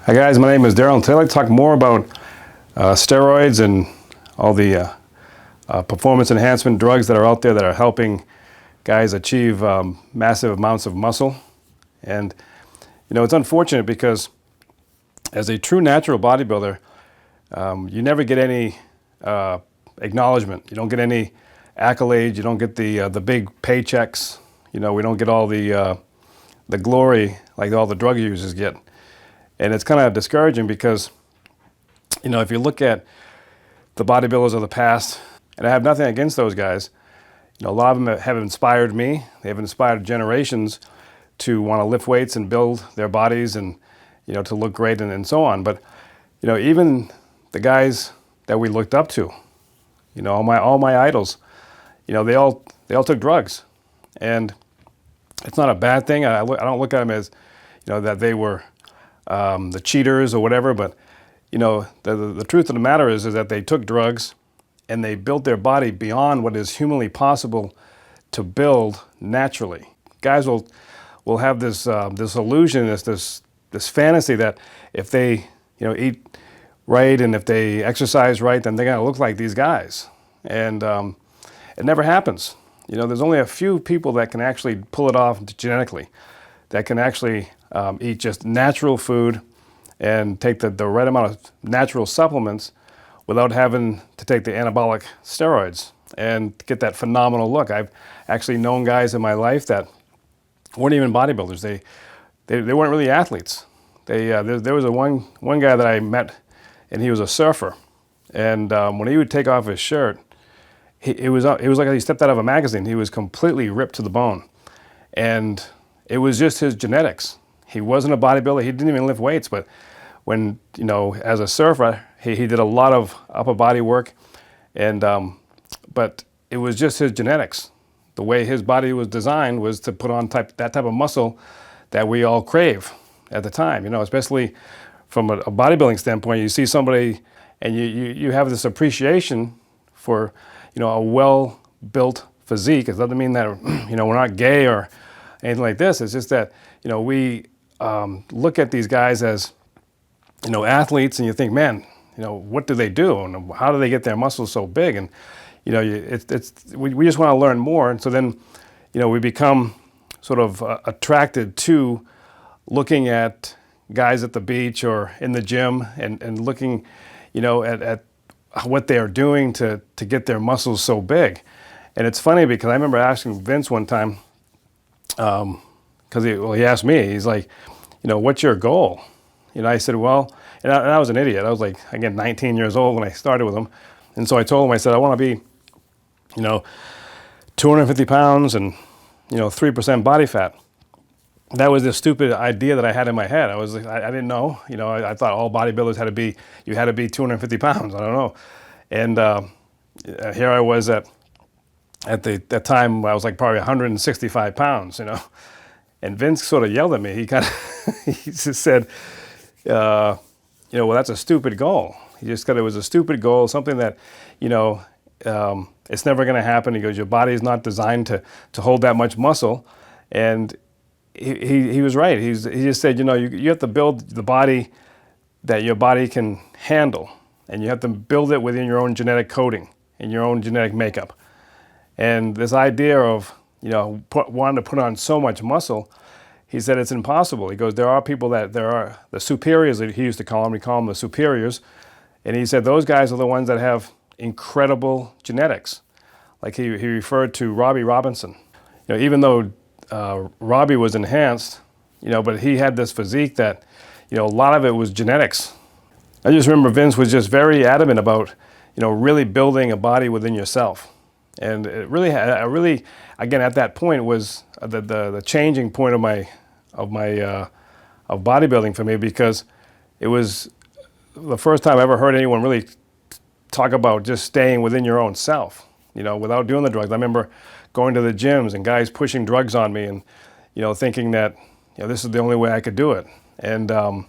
Hi guys, my name is Daryl, and today I'd like to talk more about steroids and all the performance enhancement drugs that are out there that are helping guys achieve massive amounts of muscle. And you know, it's unfortunate because as a true natural bodybuilder, you never get any acknowledgement. You don't get any accolades. You don't get the big paychecks. You know, we don't get all the glory like all the drug users get. And it's kind of discouraging because, you know, if you look at the bodybuilders of the past, and I have nothing against those guys, you know, a lot of them have inspired me. They have inspired generations to want to lift weights and build their bodies and, you know, to look great and so on. But, you know, even the guys that we looked up to, you know, all my idols, you know, they all took drugs. And it's not a bad thing. I don't look at them as, you know, that they were the cheaters or whatever, but you know, the truth of the matter is that they took drugs and they built their body beyond what is humanly possible to build naturally. Guys will have this illusion, this fantasy that if they, you know, eat right and if they exercise right, then they're gonna look like these guys. And it never happens. You know, there's only a few people that can actually pull it off genetically, that can actually eat just natural food and take the right amount of natural supplements without having to take the anabolic steroids and get that phenomenal look. I've actually known guys in my life that weren't even bodybuilders. They weren't really athletes. There was one guy that I met, and he was a surfer. And when he would take off his shirt, it was like he stepped out of a magazine. He was completely ripped to the bone. And it was just his genetics. He wasn't a bodybuilder. He didn't even lift weights. But when, you know, as a surfer, he did a lot of upper body work. And but it was just his genetics. The way his body was designed was to put on that type of muscle that we all crave at the time. You know, especially from a bodybuilding standpoint, you see somebody and you have this appreciation for, you know, a well-built physique. It doesn't mean that, you know, we're not gay or anything like this. It's just that, you know, we look at these guys as, you know, athletes, and you think, man, you know, what do they do and how do they get their muscles so big? And you know, we just want to learn more. And so then, you know, we become sort of attracted to looking at guys at the beach or in the gym and looking, you know, at what they are doing to get their muscles so big. And it's funny because I remember asking Vince one time, because he asked me, he's like, you know, what's your goal? You know, I said, well, and I was an idiot. I was like, again, 19 years old when I started with him. And so I told him, I said, I want to be, you know, 250 pounds and, you know, 3% body fat. That was the stupid idea that I had in my head. I was like, I didn't know, you know, I thought all bodybuilders had to be 250 pounds. I don't know. And here I was at that time, I was like probably 165 pounds, you know. And Vince sort of yelled at me. He kind of, he just said, you know, well, that's a stupid goal. He just said it was a stupid goal, something that, you know, it's never going to happen. He goes, your body is not designed to hold that much muscle. And he was right. He just said, you know, you have to build the body that your body can handle. And you have to build it within your own genetic coding and your own genetic makeup. And this idea of, you know, wanting to put on so much muscle, he said it's impossible. He goes, there are people there are the superiors, that he used to call them. He called them the superiors. And he said those guys are the ones that have incredible genetics. Like he referred to Robbie Robinson. You know, even though Robbie was enhanced, you know, but he had this physique that, you know, a lot of it was genetics. I just remember Vince was just very adamant about, you know, really building a body within yourself. And it really again, at that point was the changing point of bodybuilding for me, because it was the first time I ever heard anyone really talk about just staying within your own self, you know, without doing the drugs. I remember going to the gyms and guys pushing drugs on me and, you know, thinking that, you know, this is the only way I could do it. And you know,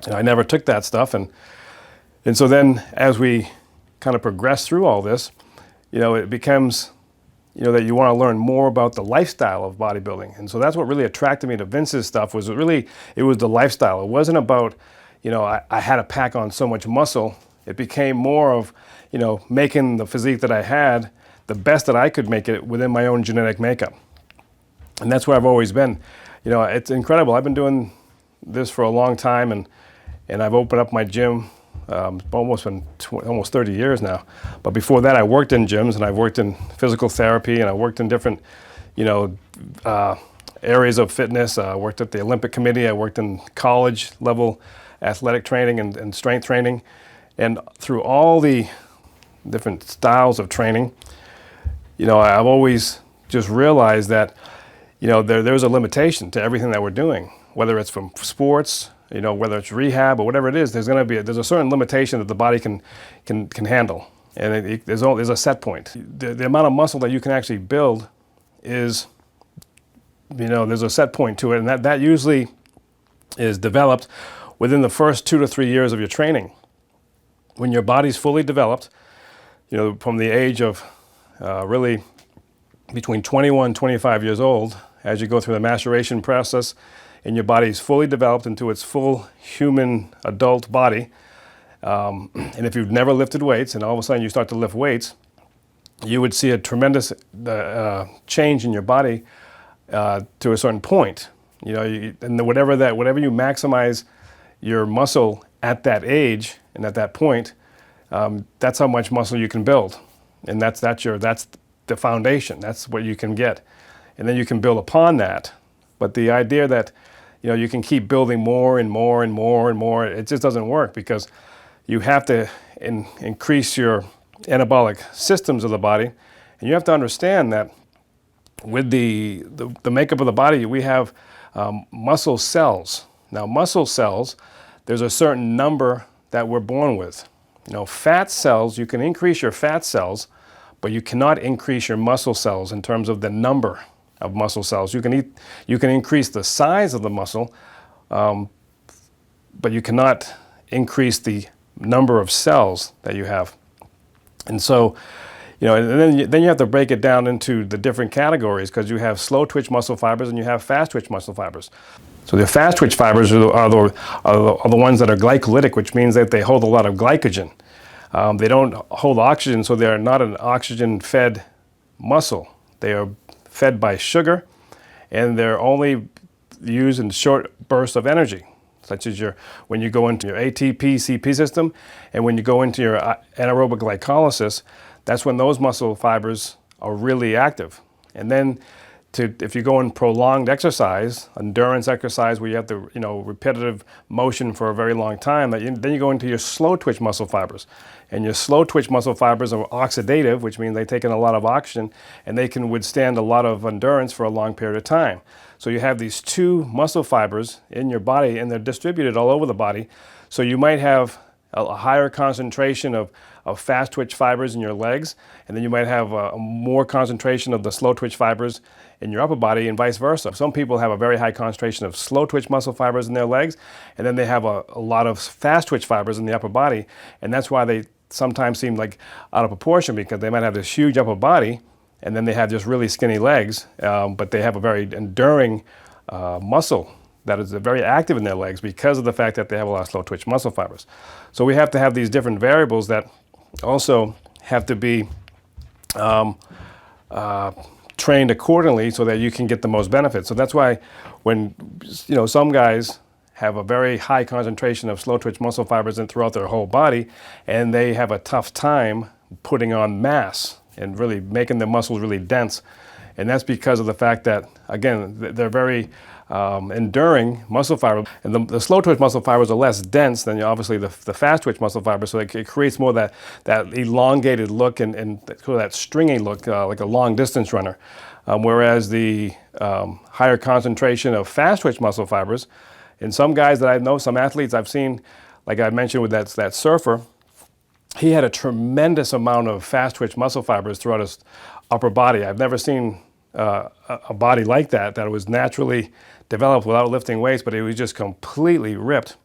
I never took that stuff. And so then as we kind of progress through all this, you know, it becomes that you want to learn more about the lifestyle of bodybuilding. And so that's what really attracted me to Vince's stuff, was it was the lifestyle. It wasn't about, I had to pack on so much muscle. It became more of, making the physique that I had the best that I could make it within my own genetic makeup. And that's where I've always been. It's incredible. I've been doing this for a long time, and I've opened up my gym almost 30 years now. But before that, I worked in gyms, and I've worked in physical therapy, and I worked in different, areas of fitness. I worked at the Olympic Committee. I worked in college level athletic training and strength training. And through all the different styles of training, I've always just realized that, there's a limitation to everything that we're doing, whether it's from sports, whether it's rehab or whatever it is. There's there's a certain limitation that the body can handle, and there's a set point. The amount of muscle that you can actually build is, there's a set point to it, and that usually is developed within the first 2 to 3 years of your training. When your body's fully developed, from the age of really between 21 and 25 years old, as you go through the maturation process and your body's fully developed into its full human adult body, and if you've never lifted weights and all of a sudden you start to lift weights, you would see a tremendous change in your body to a certain point. And whatever you maximize your muscle at that age and at that point, that's how much muscle you can build, and that's the foundation. That's what you can get, and then you can build upon that. But the idea that you can keep building more and more and more and more, it just doesn't work, because you have to increase your anabolic systems of the body, and you have to understand that with the makeup of the body, we have muscle cells. Now, muscle cells, there's a certain number that we're born with. Fat cells, you can increase your fat cells, but you cannot increase your muscle cells in terms of the number of muscle cells. You can increase the size of the muscle, but you cannot increase the number of cells that you have. And so, and then you have to break it down into the different categories, because you have slow twitch muscle fibers and you have fast twitch muscle fibers. So the fast twitch fibers are the ones that are glycolytic, which means that they hold a lot of glycogen. They don't hold oxygen, so they're not an oxygen-fed muscle. They are fed by sugar, and they're only used in short bursts of energy, such as when you go into your ATP-CP system, and when you go into your anaerobic glycolysis. That's when those muscle fibers are really active. And then if you go in prolonged exercise, endurance exercise, where you have the repetitive motion for a very long time, then you go into your slow twitch muscle fibers. And your slow twitch muscle fibers are oxidative, which means they take in a lot of oxygen, and they can withstand a lot of endurance for a long period of time. So you have these two muscle fibers in your body, and they're distributed all over the body. So you might have a higher concentration of fast twitch fibers in your legs, and then you might have a more concentration of the slow twitch fibers in your upper body, and vice versa. Some people have a very high concentration of slow twitch muscle fibers in their legs, and then they have a lot of fast twitch fibers in the upper body, and that's why they sometimes seem like out of proportion, because they might have this huge upper body, and then they have just really skinny legs, but they have a very enduring muscle that is very active in their legs, because of the fact that they have a lot of slow twitch muscle fibers. So we have to have these different variables that also have to be trained accordingly, so that you can get the most benefit. So that's why when some guys have a very high concentration of slow twitch muscle fibers throughout their whole body, and they have a tough time putting on mass and really making the muscles really dense. And that's because of the fact that, again, they're very enduring muscle fibers, and the slow twitch muscle fibers are less dense than obviously the fast twitch muscle fibers, so it creates more that elongated look and sort of that stringy look, like a long distance runner. Whereas the higher concentration of fast twitch muscle fibers, in some guys that I know, some athletes I've seen, like I mentioned with that surfer, he had a tremendous amount of fast twitch muscle fibers throughout his upper body. I've never seen a body like that was naturally developed without lifting weights, but it was just completely ripped.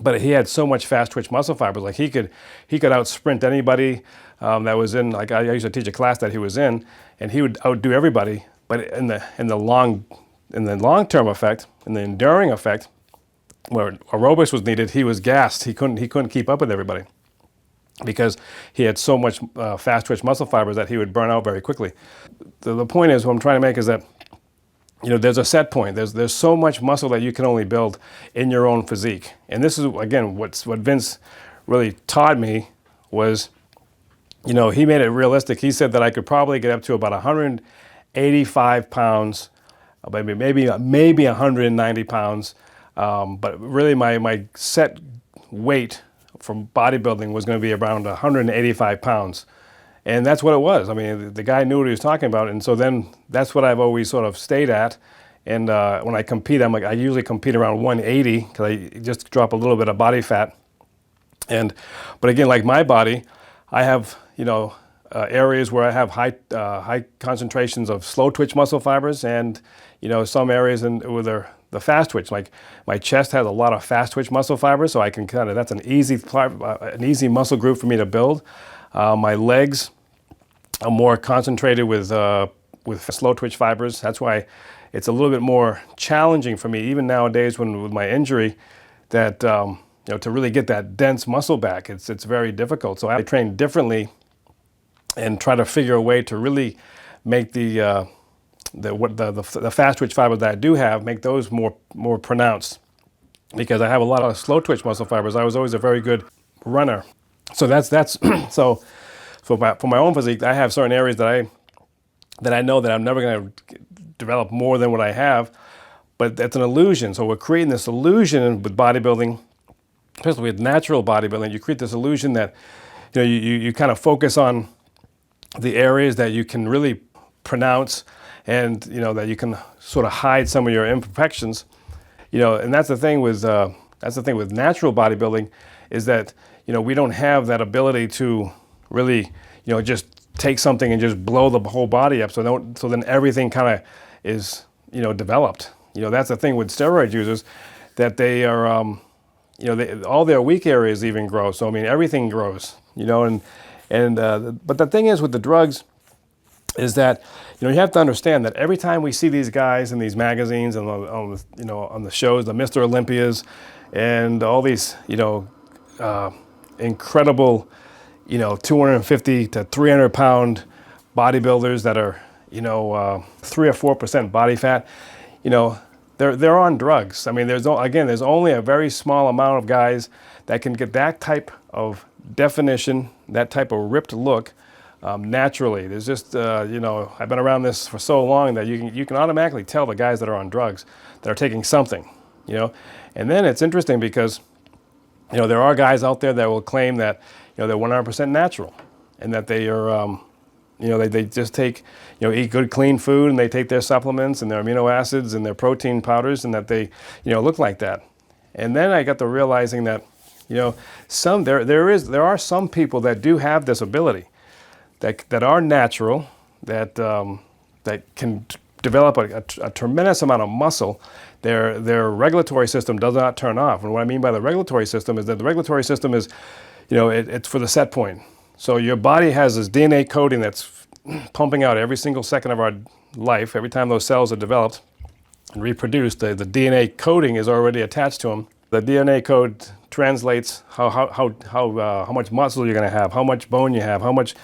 but he had so much fast twitch muscle fibers. Like he could out sprint anybody that was in. Like I used to teach a class that he was in, and he would outdo everybody. But in the long term effect, in the enduring effect, where aerobics was needed, he was gassed. He couldn't keep up with everybody because he had so much fast twitch muscle fibers that he would burn out very quickly. The point is, what I'm trying to make is that, there's a set point. There's so much muscle that you can only build in your own physique. And this is, again, what Vince really taught me was, he made it realistic. He said that I could probably get up to about 185 pounds, maybe 190 pounds. But really my set weight from bodybuilding was going to be around 185 pounds. And that's what it was. I mean, the guy knew what he was talking about. And so then that's what I've always sort of stayed at. And when I compete, I usually compete around 180 because I just drop a little bit of body fat. But again, like my body, I have, areas where I have high concentrations of slow twitch muscle fibers and, some areas with the fast twitch. Like my chest has a lot of fast twitch muscle fibers, so I can that's an easy muscle group for me to build. My legs are more concentrated with slow twitch fibers. That's why it's a little bit more challenging for me, even nowadays with my injury, that to really get that dense muscle back, it's very difficult. So I train differently and try to figure a way to really make the fast twitch fibers that I do have, make those more pronounced, because I have a lot of slow twitch muscle fibers. I was always a very good runner. So that's so for my own physique, I have certain areas that I know that I'm never going to develop more than what I have, but that's an illusion. So we're creating this illusion with bodybuilding, especially with natural bodybuilding. You create this illusion that you kind of focus on the areas that you can really pronounce, and that you can sort of hide some of your imperfections. And that's the thing with natural bodybuilding, is that we don't have that ability to really just take something and just blow the whole body up. So then everything kind of is developed. That's the thing with steroid users, that they are all their weak areas even grow. So I mean, everything grows. But the thing is with the drugs is that you have to understand that every time we see these guys in these magazines and on the shows, the Mr. Olympias and all these incredible 250 to 300 pound bodybuilders that are 3 or 4% body fat, they're on drugs. I mean, there's only a very small amount of guys that can get that type of definition, that type of ripped look naturally. There's just I've been around this for so long that you can automatically tell the guys that are on drugs that are taking something, And then it's interesting because there are guys out there that will claim that they're 100% natural, and that they are they just take eat good clean food, and they take their supplements and their amino acids and their protein powders, and that they look like that. And then I got to realizing that there are some people that do have this ability, that are natural, that can develop a tremendous amount of muscle. Their regulatory system does not turn off. And what I mean by the regulatory system is that the regulatory system is, it's for the set point. So your body has this DNA coding that's pumping out every single second of our life. Every time those cells are developed and reproduced, the DNA coding is already attached to them. The DNA code translates how much muscle you're going to have, how much bone you have, how much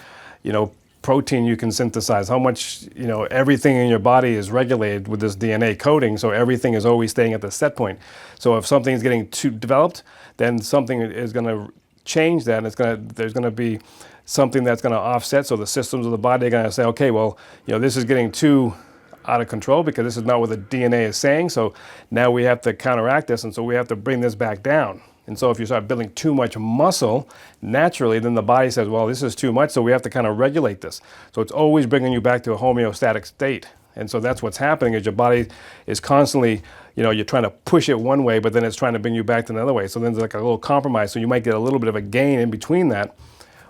protein you can synthesize, how much everything in your body is regulated with this DNA coding. So everything is always staying at the set point. So if something is getting too developed, then something is going to change that, and there's going to be something that's going to offset. So the systems of the body are going to say, okay, well, this is getting too out of control because this is not what the DNA is saying. So now we have to counteract this, and so we have to bring this back down. And so if you start building too much muscle naturally, then the body says, well, this is too much, so we have to kind of regulate this. So it's always bringing you back to a homeostatic state. And so that's what's happening, is your body is constantly, you're trying to push it one way, but then it's trying to bring you back to another way. So then there's like a little compromise. So you might get a little bit of a gain in between that.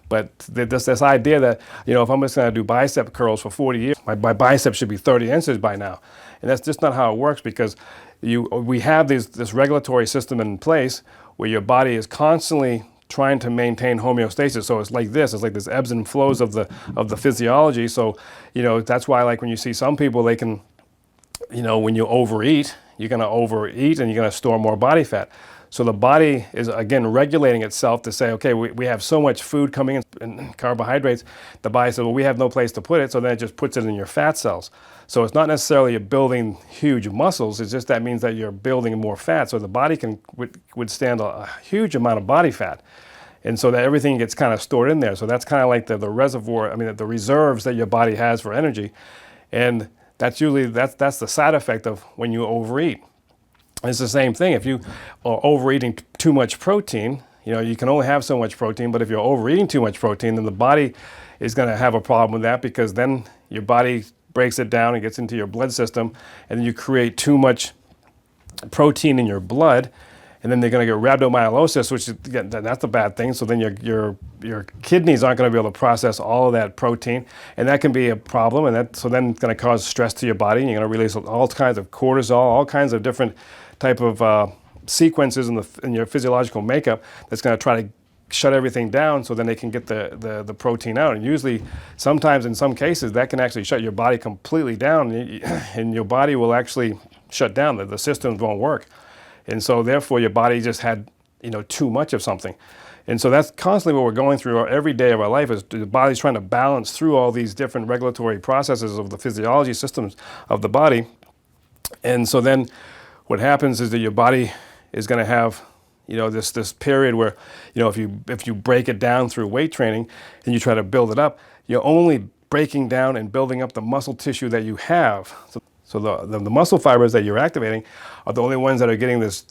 But this idea that, if I'm just going to do bicep curls for 40 years, my biceps should be 30 inches by now. And that's just not how it works, because we have this regulatory system in place where your body is constantly trying to maintain homeostasis. So it's like this ebbs and flows of the physiology. So, that's why, like, when you see some people, they can, when you overeat, you're going to overeat and you're going to store more body fat. So the body is, again, regulating itself to say, okay, we have so much food coming in and carbohydrates. The body says, well, we have no place to put it, so then it just puts it in your fat cells. So it's not necessarily you're building huge muscles, it's just that means that you're building more fat. So the body can withstand a huge amount of body fat. And so that everything gets kind of stored in there. So that's kind of like the reservoir, the reserves that your body has for energy. And that's usually, that's the side effect of when you overeat. It's the same thing. If you are overeating too much protein, you can only have so much protein, but if you're overeating too much protein, then the body is going to have a problem with that, because then your body breaks it down and gets into your blood system, and then you create too much protein in your blood, and then they're going to get rhabdomyolysis, which is, again, that's a bad thing. So then your kidneys aren't going to be able to process all of that protein, and that can be a problem. And so then it's going to cause stress to your body, and you're going to release all kinds of cortisol, all kinds of different type of sequences in your physiological makeup that's going to try to shut everything down, so then they can get the protein out. And usually, sometimes in some cases, that can actually shut your body completely down, and your body will actually shut down. The systems won't work. And so therefore your body just had, too much of something. And so that's constantly what we're going through every day of our life, is the body's trying to balance through all these different regulatory processes of the physiology systems of the body. And so then what happens is that your body is going to have, this period where, if you break it down through weight training and you try to build it up, you're only breaking down and building up the muscle tissue that you have. So the muscle fibers that you're activating are the only ones that are getting this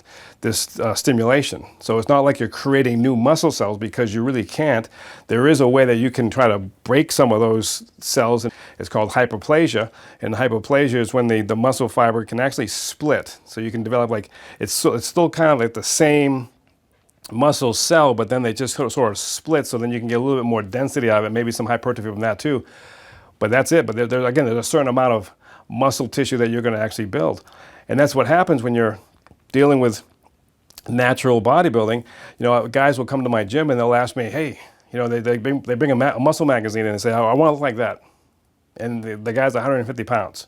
stimulation. So it's not like you're creating new muscle cells, because you really can't. There is a way that you can try to break some of those cells. It's called hyperplasia. And hyperplasia is when the muscle fiber can actually split. So you can develop it's still kind of like the same muscle cell, but then they just sort of split. So then you can get a little bit more density out of it, maybe some hypertrophy from that too. But that's it. But there's a certain amount of muscle tissue that you're going to actually build. And that's what happens when you're dealing with natural bodybuilding. Guys will come to my gym and they'll ask me, hey, they bring a muscle magazine in and say, oh, I want to look like that. And the guy's 150 pounds.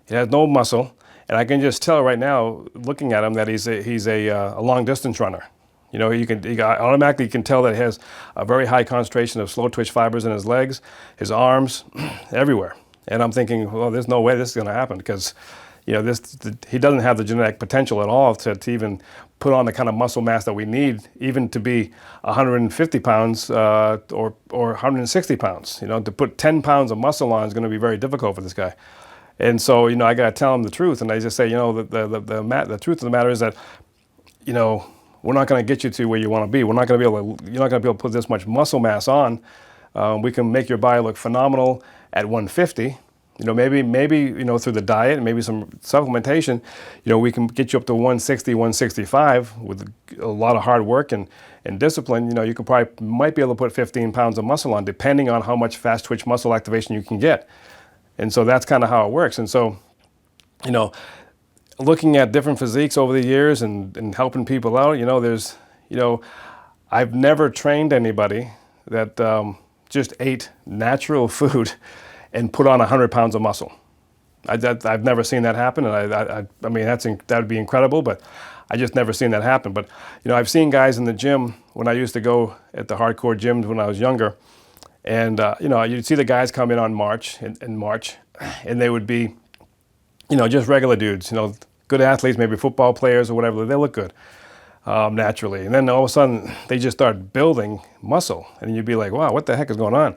He has no muscle. And I can just tell right now, looking at him, that he's a long distance runner. You automatically can tell that he has a very high concentration of slow twitch fibers in his legs, his arms, everywhere. And I'm thinking, well, there's no way this is going to happen, because, he doesn't have the genetic potential at all to even put on the kind of muscle mass that we need, even to be 150 pounds or 160 pounds. To put 10 pounds of muscle on is going to be very difficult for this guy. And so, I got to tell him the truth, and I just say, the truth of the matter is that, we're not going to get you to where you want to be. You're not going to be able to put this much muscle mass on. We can make your body look phenomenal at 150. Maybe through the diet and maybe some supplementation, we can get you up to 160, 165 with a lot of hard work and discipline. You might be able to put 15 pounds of muscle on, depending on how much fast twitch muscle activation you can get. And so that's kind of how it works. And so, looking at different physiques over the years and helping people out, I've never trained anybody that just ate natural food and put on 100 pounds of muscle. I've never seen that happen, and that would be incredible, but I just never seen that happen. But I've seen guys in the gym when I used to go at the hardcore gyms when I was younger, and you'd see the guys come in in March, and they would be, just regular dudes, good athletes, maybe football players or whatever. They look good naturally, and then all of a sudden they just start building muscle, and you'd be like, wow, what the heck is going on?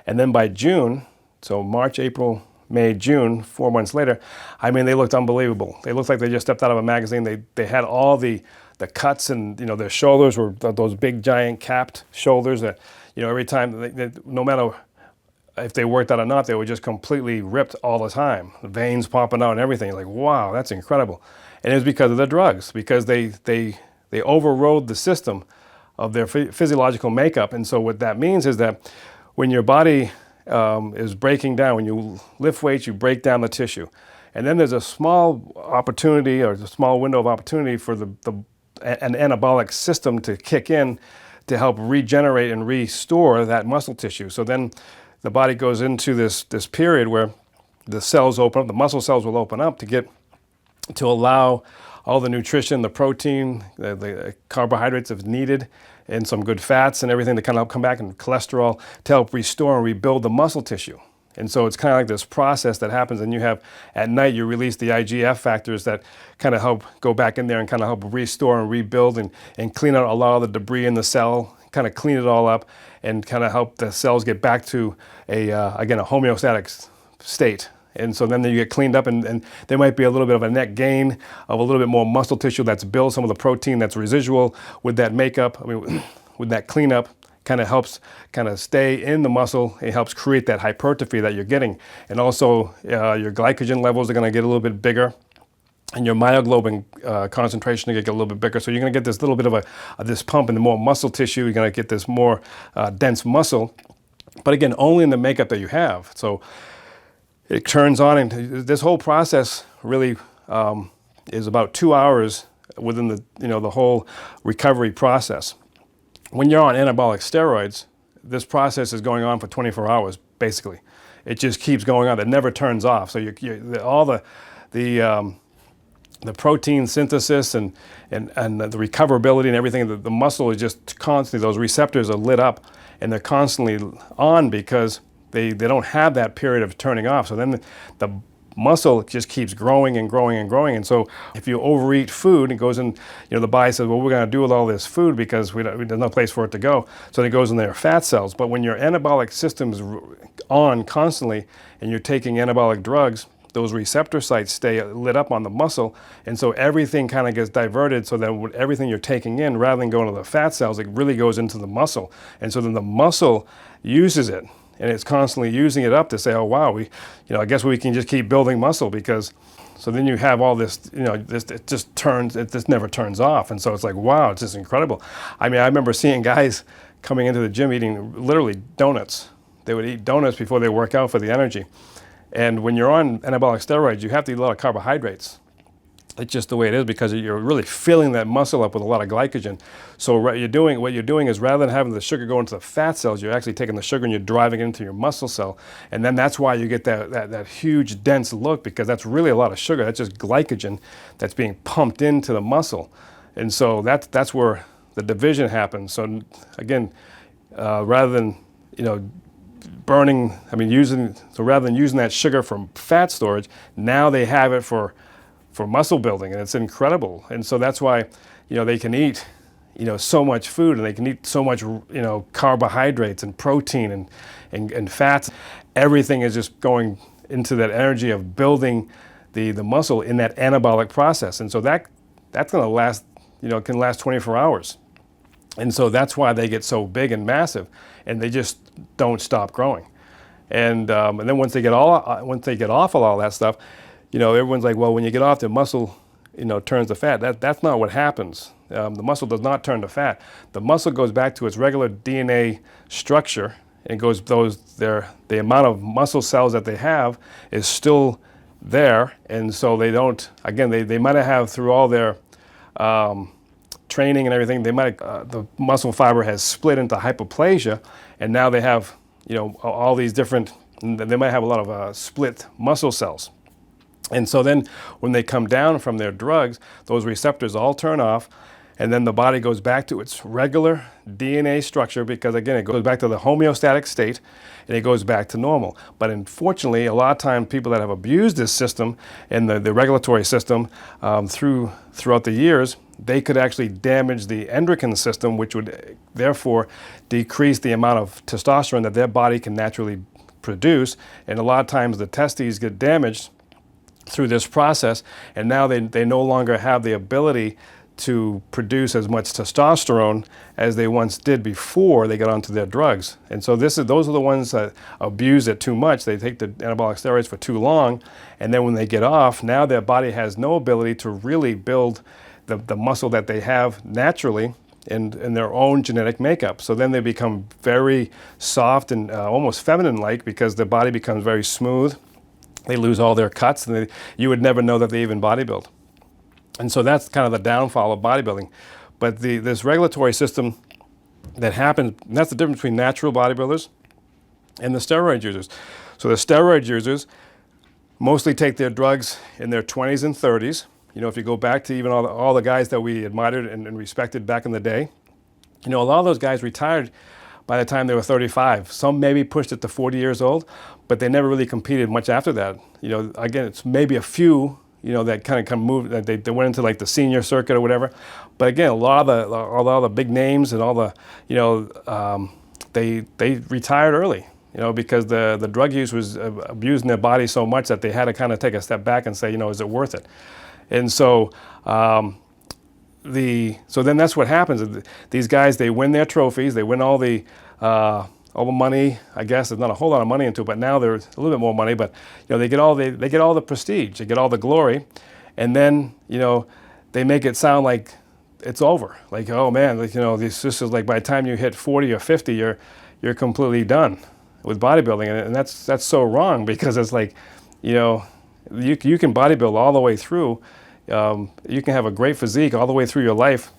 And then by June, so March, April, May, June, 4 months later, they looked unbelievable. They looked like they just stepped out of a magazine. They had all the cuts, and their shoulders were those big giant capped shoulders that every time no matter if they worked out or not, they were just completely ripped all the time. The veins popping out and everything. Like, wow, that's incredible. And it was because of the drugs, because they overrode the system of their physiological makeup. And so what that means is that when your body is breaking down, when you lift weights, you break down the tissue. And then there's a small opportunity, or a small window of opportunity for the an anabolic system to kick in to help regenerate and restore that muscle tissue. So then the body goes into this period where the cells open up, the muscle cells will open up to allow all the nutrition, the protein, the carbohydrates if needed, and some good fats and everything to kind of help come back, and cholesterol to help restore and rebuild the muscle tissue. And so it's kind of like this process that happens, and you have, at night, you release the IGF factors that kind of help go back in there and kind of help restore and rebuild and clean out a lot of the debris in the cell, kind of clean it all up and kind of help the cells get back to again, a homeostatic state. And so then you get cleaned up, and there might be a little bit of a net gain of a little bit more muscle tissue that's built, some of the protein that's residual with that makeup, with that cleanup. Kind of helps kind of stay in the muscle. It helps create that hypertrophy that you're getting. And also your glycogen levels are going to get a little bit bigger, and your myoglobin concentration is going to get a little bit bigger. So you're going to get this little bit of this pump in the more muscle tissue. You're going to get this more dense muscle. But again, only in the makeup that you have. So it turns on, and this whole process really is about 2 hours within the whole recovery process. When you're on anabolic steroids, this process is going on for 24 hours, basically. It just keeps going on. It never turns off. So all the protein synthesis and the recoverability and everything, the muscle is just constantly, those receptors are lit up, and they're constantly on because they don't have that period of turning off. So then the muscle just keeps growing and growing and growing. And so if you overeat food, it goes in, the body says, well, we're going to do with all this food because there's no place for it to go. So it goes in their fat cells. But when your anabolic system is on constantly and you're taking anabolic drugs, those receptor sites stay lit up on the muscle. And so everything kind of gets diverted so that everything you're taking in, rather than going to the fat cells, it really goes into the muscle. And so then the muscle uses it. And it's constantly using it up to say, oh, wow, I guess we can just keep building muscle, because so then you have all this, it just never turns off. And so it's like, wow, it's just incredible. I remember seeing guys coming into the gym eating literally donuts. They would eat donuts before they work out for the energy. And when you're on anabolic steroids, you have to eat a lot of carbohydrates. It's just the way it is, because you're really filling that muscle up with a lot of glycogen. So what you're doing is, rather than having the sugar go into the fat cells, you're actually taking the sugar and you're driving it into your muscle cell. And then that's why you get that huge dense look, because that's really a lot of sugar. That's just glycogen that's being pumped into the muscle. And so that's where the division happens. So again, rather than burning, rather than using that sugar from fat storage, now they have it for muscle building, and it's incredible. And so that's why, they can eat, so much food, and they can eat so much, carbohydrates and protein and fats. Everything is just going into that energy of building the muscle in that anabolic process. And so that's going to last, can last 24 hours. And so that's why they get so big and massive, and they just don't stop growing. And then once they get off of all that stuff, everyone's like, well, when you get off, the muscle, turns to fat. That's not what happens. The muscle does not turn to fat. The muscle goes back to its regular DNA structure, and the amount of muscle cells that they have is still there. And so they don't, again, they might have through all their training and everything, the muscle fiber has split into hypoplasia, and now they have, all these different, they might have a lot of split muscle cells. And so then when they come down from their drugs, those receptors all turn off, and then the body goes back to its regular DNA structure, because again, it goes back to the homeostatic state, and it goes back to normal. But unfortunately, a lot of times people that have abused this system and the regulatory system throughout the years, they could actually damage the endocrine system, which would therefore decrease the amount of testosterone that their body can naturally produce. And a lot of times the testes get damaged through this process, and now they no longer have the ability to produce as much testosterone as they once did before they got onto their drugs. And so those are the ones that abuse it too much. They take the anabolic steroids for too long, and then when they get off, now their body has no ability to really build the muscle that they have naturally in their own genetic makeup. So then they become very soft and almost feminine-like, because their body becomes very smooth. They lose all their cuts, and you would never know that they even bodybuild. And so that's kind of the downfall of bodybuilding. But this regulatory system that happens, and that's the difference between natural bodybuilders and the steroid users. So the steroid users mostly take their drugs in their 20s and 30s. You know, if you go back to even all the guys that we admired and respected back in the day, you know, a lot of those guys retired by the time they were 35. Some maybe pushed it to 40 years old, but they never really competed much after that. You know, again, it's maybe a few, you know, that kind of moved, that they went into like the senior circuit or whatever. But again, a lot of the big names and all the, you know, they retired early, you know, because the drug use was abusing their body so much that they had to kind of take a step back and say, you know, is it worth it? And so, so then that's what happens. These guys, they win their trophies, they win all the money. I guess there's not a whole lot of money into it, but now there's a little bit more money. But you know, they get all the prestige, they get all the glory, and then you know, they make it sound like it's over. Like, oh man, like, you know, this is like by the time you hit 40 or 50, you're completely done with bodybuilding, and that's so wrong, because it's like, you know, you can bodybuild all the way through. You can have a great physique all the way through your life.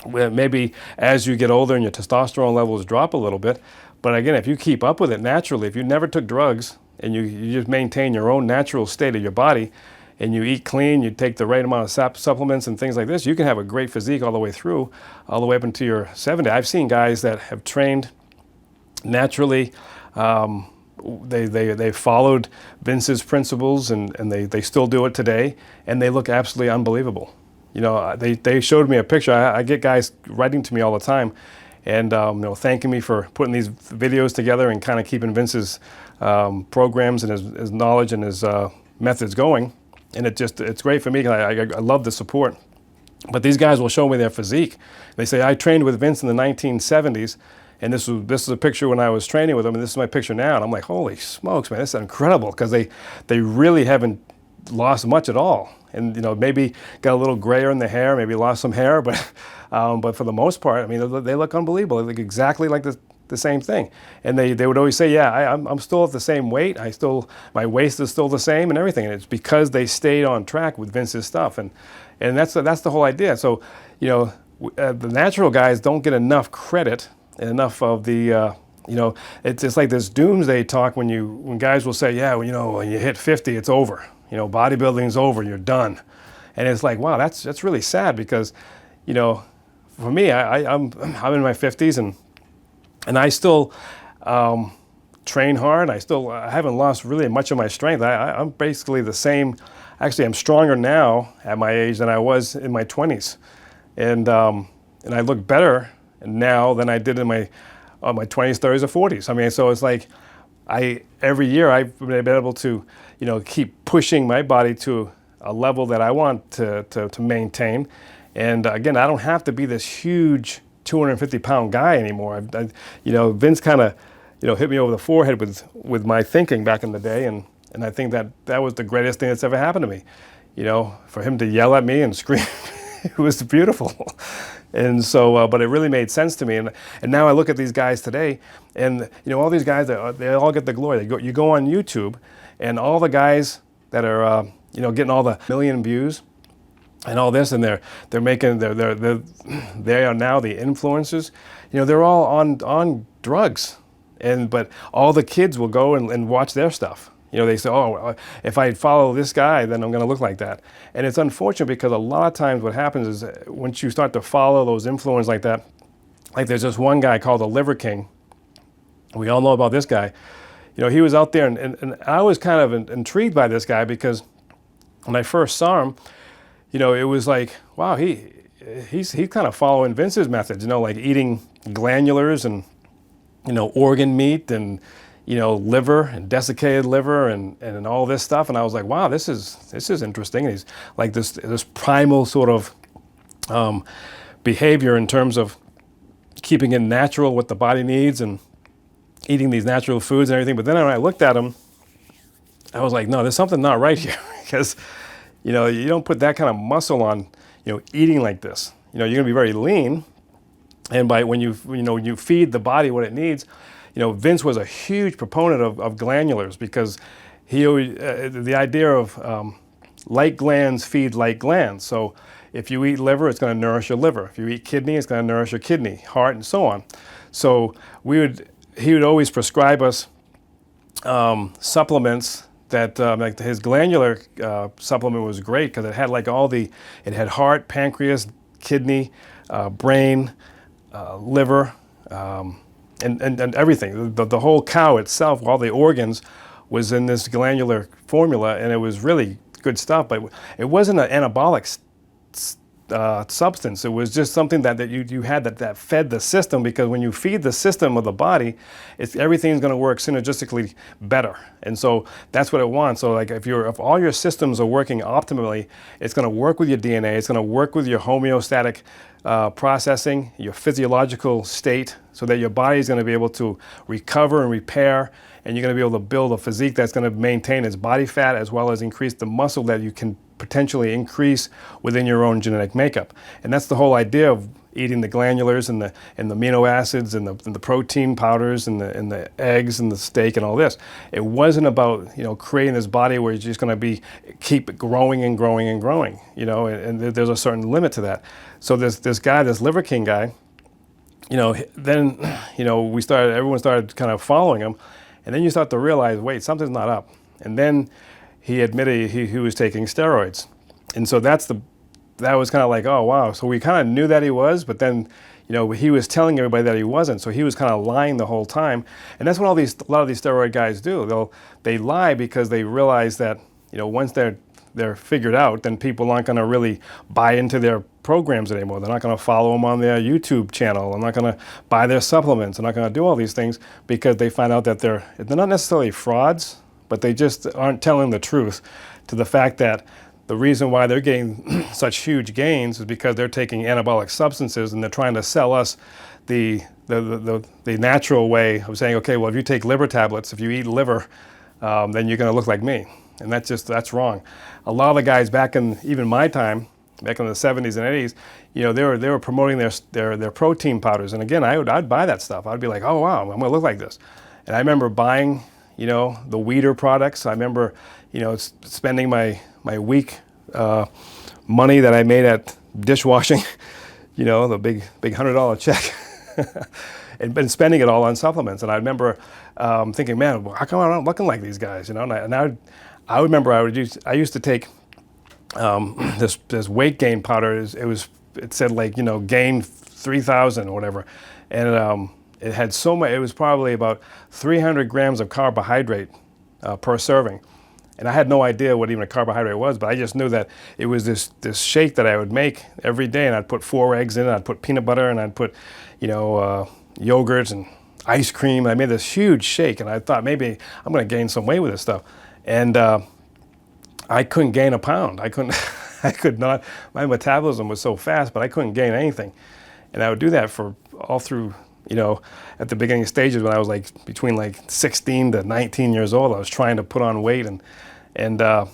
Maybe as you get older and your testosterone levels drop a little bit, but again, if you keep up with it naturally, if you never took drugs and you just maintain your own natural state of your body, and you eat clean, you take the right amount of supplements and things like this, you can have a great physique all the way through, all the way up into your 70s. I've seen guys that have trained naturally. They followed Vince's principles, and they still do it today, and they look absolutely unbelievable. You know, they showed me a picture. I get guys writing to me all the time, and you know, thanking me for putting these videos together and kind of keeping Vince's programs and his knowledge and his methods going. And it's great for me, because I love the support. But these guys will show me their physique. They say, I trained with Vince in the 1970s, and this is a picture when I was training with him, and this is my picture now. And I'm like, holy smokes, man, this is incredible, because they really haven't lost much at all. And you know, maybe got a little grayer in the hair, maybe lost some hair, but for the most part, I mean, they look unbelievable. They look exactly like the same thing. And they would always say, yeah, I'm still at the same weight. My waist is still the same and everything. And it's because they stayed on track with Vince's stuff. And that's the whole idea. So, you know, the natural guys don't get enough credit, and enough of the, you know, it's like this doomsday talk when guys will say, yeah, well, you know, when you hit 50, it's over. You know, bodybuilding's over, you're done. And it's like, wow, that's really sad, because, you know, for me, I'm in my 50s, and I still train hard. I haven't lost really much of my strength. I'm basically the same. Actually, I'm stronger now at my age than I was in my 20s. And I look better now than I did in my 20s, 30s, or 40s. I mean, so it's like every year I've been able to, you know, keep pushing my body to a level that I want to maintain. And again, I don't have to be this huge 250-pound guy anymore. You know, Vince kind of, you know, hit me over the forehead with my thinking back in the day, and I think that was the greatest thing that's ever happened to me. You know, for him to yell at me and scream, it was beautiful. And so, but it really made sense to me. And now I look at these guys today, and you know, all these guys, they all get the glory. You go on YouTube, and all the guys that are, you know, getting all the million views and all this, and they're making they are now the influencers. You know, they're all on drugs, but all the kids will go and watch their stuff. You know, they say, oh, if I follow this guy, then I'm going to look like that. And it's unfortunate, because a lot of times what happens is once you start to follow those influencers like that, like there's this one guy called the Liver King. We all know about this guy. You know, he was out there, and I was kind of intrigued by this guy, because when I first saw him, you know, it was like, wow, he's kind of following Vince's methods, you know, like eating glandulars and, you know, organ meat and, you know, liver and desiccated liver and all this stuff. And I was like, wow, this is interesting. And he's like this primal sort of behavior in terms of keeping it natural, what the body needs, and eating these natural foods and everything. But then when I looked at him, I was like, no, there's something not right here, because, you know, you don't put that kind of muscle on, you know, eating like this. You know, you're gonna be very lean, and when you feed the body what it needs. You know, Vince was a huge proponent of glandulars, because he always, the idea of like glands feed like glands. So if you eat liver, it's going to nourish your liver. If you eat kidney, it's going to nourish your kidney, heart, and so on. So he would always prescribe us supplements that, like his glandular supplement was great because it had like it had heart, pancreas, kidney, brain, liver, and everything. The whole cow itself, all the organs, was in this glandular formula, and it was really good stuff. But it wasn't an anabolic substance. It was just something that you had that fed the system, because when you feed the system of the body, everything's going to work synergistically better. And so that's what it wants. So like if all your systems are working optimally, it's going to work with your DNA, it's going to work with your homeostatic processing, your physiological state, so that your body is going to be able to recover and repair, and you're going to be able to build a physique that's going to maintain its body fat as well as increase the muscle that you can potentially increase within your own genetic makeup. And that's the whole idea of eating the glandulars and the amino acids and the protein powders and the eggs and the steak and all this. It wasn't about, creating this body where you're just going to keep growing and growing and growing, and there's a certain limit to that. So this guy, this Liver King guy, then everyone started kind of following him, and then you start to realize, wait, something's not up. And then he admitted he was taking steroids. And so that was kind of like, oh, wow. So we kind of knew that he was, but then, he was telling everybody that he wasn't. So he was kind of lying the whole time. And that's what a lot of these steroid guys do. They lie because they realize that, once they're figured out, then people aren't going to really buy into their programs anymore. They're not going to follow them on their YouTube channel. They're not going to buy their supplements. They're not going to do all these things because they find out that they're not necessarily frauds, but they just aren't telling the truth to the fact that the reason why they're getting such huge gains is because they're taking anabolic substances, and they're trying to sell us the natural way of saying, okay, well, if you take liver tablets, if you eat liver, then you're going to look like me. And that's wrong. A lot of the guys back in even my time, back in the 70s and 80s, they were promoting their protein powders. And again, I'd buy that stuff. I'd be like, oh wow, I'm going to look like this. And I remember buying the Weeder products. I remember, spending my week money that I made at dishwashing, the big $100 check, and been spending it all on supplements. And I remember thinking, man, how come I'm not looking like these guys? And I remember I used to take this weight gain powder. It said like, gain 3,000 or whatever, and it had so much. It was probably about 300 grams of carbohydrate per serving, and I had no idea what even a carbohydrate was. But I just knew that it was this shake that I would make every day, and I'd put 4 eggs in it. I'd put peanut butter, and I'd put yogurts and ice cream. I made this huge shake, and I thought maybe I'm going to gain some weight with this stuff, and I couldn't gain a pound. I could not. My metabolism was so fast, but I couldn't gain anything, and I would do that for all through. At the beginning stages when I was like between like 16 to 19 years old, I was trying to put on weight, and I